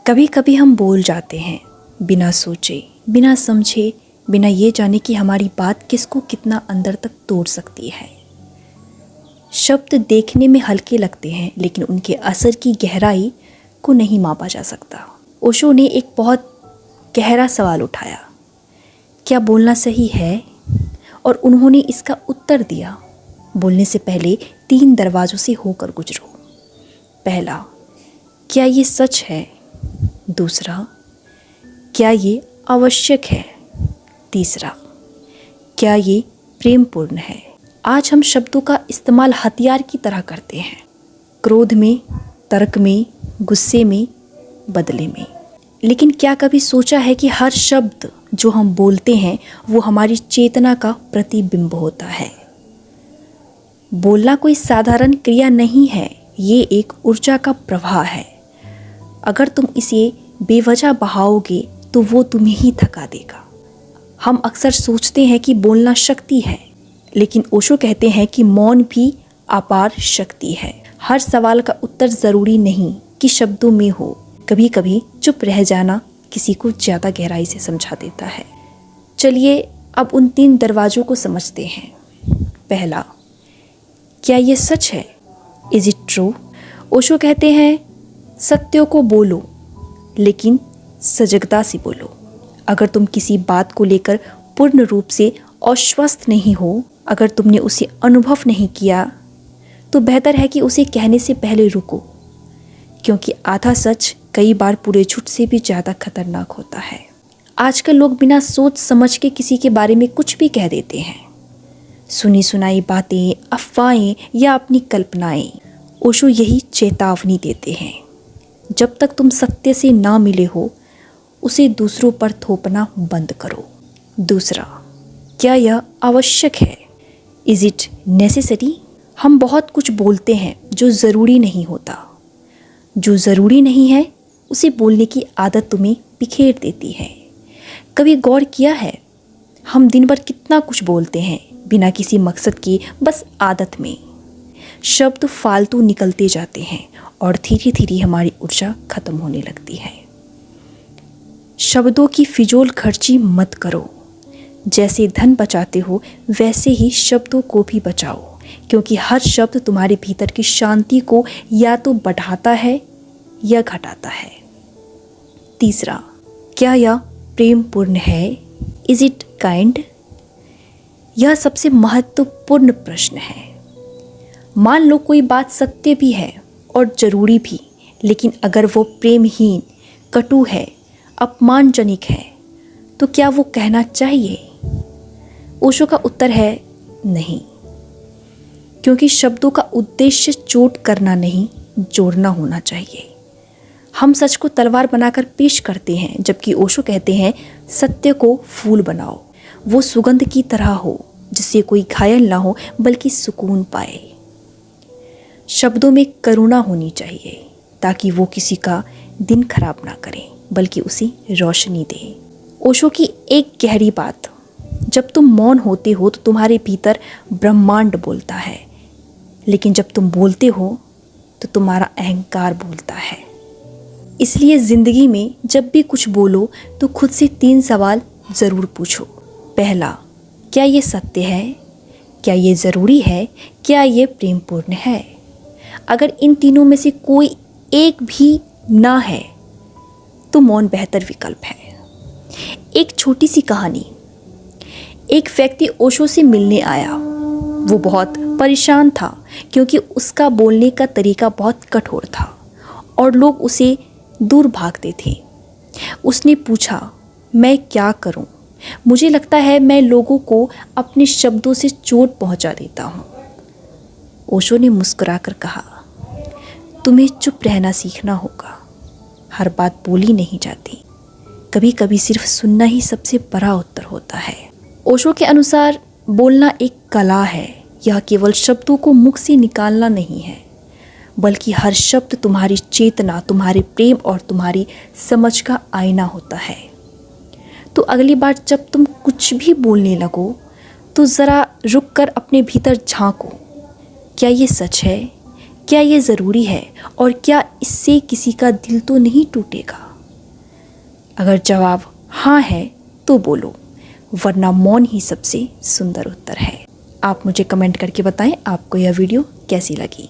कभी कभी हम बोल जाते हैं बिना सोचे, बिना समझे, बिना ये जाने कि हमारी बात किसको कितना अंदर तक तोड़ सकती है। शब्द देखने में हल्के लगते हैं लेकिन उनके असर की गहराई को नहीं मापा जा सकता। ओशो ने एक बहुत गहरा सवाल उठाया, क्या बोलना सही है? और उन्होंने इसका उत्तर दिया, बोलने से पहले 3 दरवाज़ों से होकर गुजरो। पहला, क्या ये सच है? दूसरा, क्या ये आवश्यक है? तीसरा, क्या ये प्रेमपूर्ण है? आज हम शब्दों का इस्तेमाल हथियार की तरह करते हैं, क्रोध में, तर्क में, गुस्से में, बदले में। लेकिन क्या कभी सोचा है कि हर शब्द जो हम बोलते हैं वो हमारी चेतना का प्रतिबिंब होता है। बोलना कोई साधारण क्रिया नहीं है, ये एक ऊर्जा का प्रवाह है। अगर तुम इसे बेवजह बहाओगे तो वो तुम्हें ही थका देगा। हम अक्सर सोचते हैं कि बोलना शक्ति है, लेकिन ओशो कहते हैं कि मौन भी अपार शक्ति है। हर सवाल का उत्तर ज़रूरी नहीं कि शब्दों में हो। कभी कभी चुप रह जाना किसी को ज़्यादा गहराई से समझा देता है। चलिए अब उन 3 दरवाज़ों को समझते हैं। पहला, क्या ये सच है? Is it true? ओशो कहते हैं सत्यों को बोलो लेकिन सजगता से बोलो। अगर तुम किसी बात को लेकर पूर्ण रूप से आश्वस्त नहीं हो, अगर तुमने उसे अनुभव नहीं किया, तो बेहतर है कि उसे कहने से पहले रुको, क्योंकि आधा सच कई बार पूरे झूठ से भी ज़्यादा खतरनाक होता है। आजकल लोग बिना सोच समझ के किसी के बारे में कुछ भी कह देते हैं। सुनी सुनाई बातें, अफवाहें या अपनी कल्पनाएं। ओशो यही चेतावनी देते हैं, जब तक तुम सत्य से ना मिले हो उसे दूसरों पर थोपना बंद करो। दूसरा, क्या यह आवश्यक है? Is it necessary? हम बहुत कुछ बोलते हैं जो ज़रूरी नहीं होता। जो ज़रूरी नहीं है उसे बोलने की आदत तुम्हें बिखेर देती है। कभी गौर किया है हम दिन भर कितना कुछ बोलते हैं बिना किसी मकसद के, बस आदत में। शब्द फालतू निकलते जाते हैं और धीरे धीरे हमारी ऊर्जा खत्म होने लगती है। शब्दों की फिजूल खर्ची मत करो। जैसे धन बचाते हो वैसे ही शब्दों को भी बचाओ, क्योंकि हर शब्द तुम्हारे भीतर की शांति को या तो बढ़ाता है या घटाता है। तीसरा, क्या यह प्रेमपूर्ण है? Is it kind? यह सबसे महत्वपूर्ण प्रश्न है। मान लो कोई बात सत्य भी है और ज़रूरी भी, लेकिन अगर वो प्रेमहीन, कटु है, अपमानजनक है, तो क्या वो कहना चाहिए? ओशो का उत्तर है नहीं, क्योंकि शब्दों का उद्देश्य चोट करना नहीं, जोड़ना होना चाहिए। हम सच को तलवार बनाकर पेश करते हैं, जबकि ओशो कहते हैं सत्य को फूल बनाओ, वो सुगंध की तरह हो जिससे कोई घायल ना हो बल्कि सुकून पाए। शब्दों में करुणा होनी चाहिए ताकि वो किसी का दिन खराब ना करें बल्कि उसे रोशनी दे। ओशो की एक गहरी बात, जब तुम मौन होते हो तो तुम्हारे भीतर ब्रह्मांड बोलता है, लेकिन जब तुम बोलते हो तो तुम्हारा अहंकार बोलता है। इसलिए ज़िंदगी में जब भी कुछ बोलो तो खुद से 3 सवाल ज़रूर पूछो। पहला, क्या ये सत्य है? क्या ये ज़रूरी है? क्या ये प्रेमपूर्ण है? अगर इन तीनों में से कोई एक भी ना है तो मौन बेहतर विकल्प है। एक छोटी सी कहानी। एक व्यक्ति ओशो से मिलने आया। वो बहुत परेशान था क्योंकि उसका बोलने का तरीका बहुत कठोर था और लोग उसे दूर भागते थे। उसने पूछा, मैं क्या करूं? मुझे लगता है मैं लोगों को अपने शब्दों से चोट पहुंचा देता हूं। ओशो ने मुस्कुराकर कहा, तुम्हें चुप रहना सीखना होगा। हर बात बोली नहीं जाती, कभी कभी सिर्फ सुनना ही सबसे बड़ा उत्तर होता है। ओशो के अनुसार बोलना एक कला है। यह केवल शब्दों को मुख से निकालना नहीं है, बल्कि हर शब्द तुम्हारी चेतना, तुम्हारे प्रेम और तुम्हारी समझ का आईना होता है। तो अगली बार जब तुम कुछ भी बोलने लगो तो ज़रा रुक कर अपने भीतर झांको। क्या ये सच है? क्या ये ज़रूरी है? और क्या इससे किसी का दिल तो नहीं टूटेगा? अगर जवाब हाँ है तो बोलो, वरना मौन ही सबसे सुंदर उत्तर है। आप मुझे कमेंट करके बताएं आपको यह वीडियो कैसी लगी।